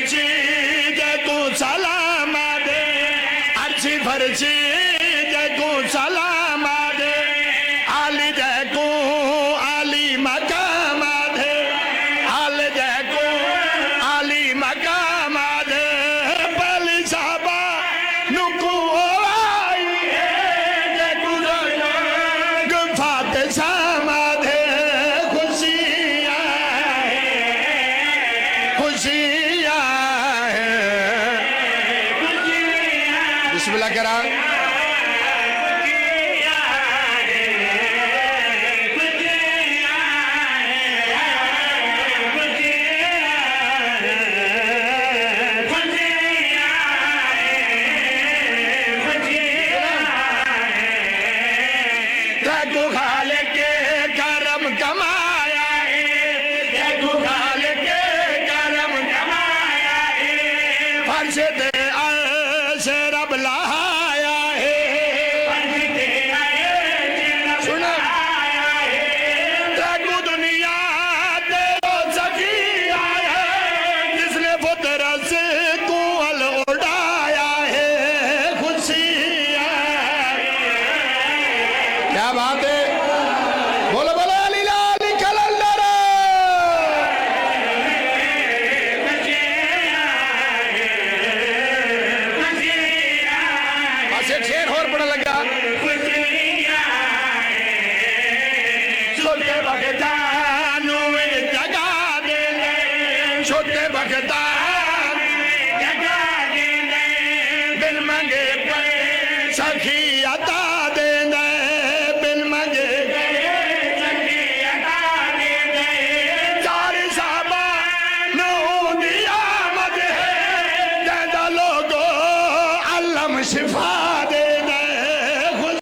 फरची जे तू सलाम दे, अर्शी फरची जे तू सलाम दे, आली जे को आली मकाम दे, आल जे को आली मकाम दे, पली साबा नुकू आई जे तू गुफात साम दे, खुशियां खुशियां बिस्मिल्लाह करा। देखो खाले के करम कमाया है, देखो खाले के करम कमाया है, फर्श दे से रब लाया है, फर्श दे सुना देखो दुनिया तेरो सखी आया है, जिसने पुत्र से तू अल उड़ाया है, खुशियां क्या बात है, बोलो बोलो अली लाली कलंदर। बस एक शेर और पढ़ने लगा। छोटे बगदानू जगा दे, छोटे बगदान जगा दे, बिन मंगे सखी अता दे, बिन मंगे सखी अता दे, चार साबा नू दिया मत है, ज्यादा लोगो अलम शिफा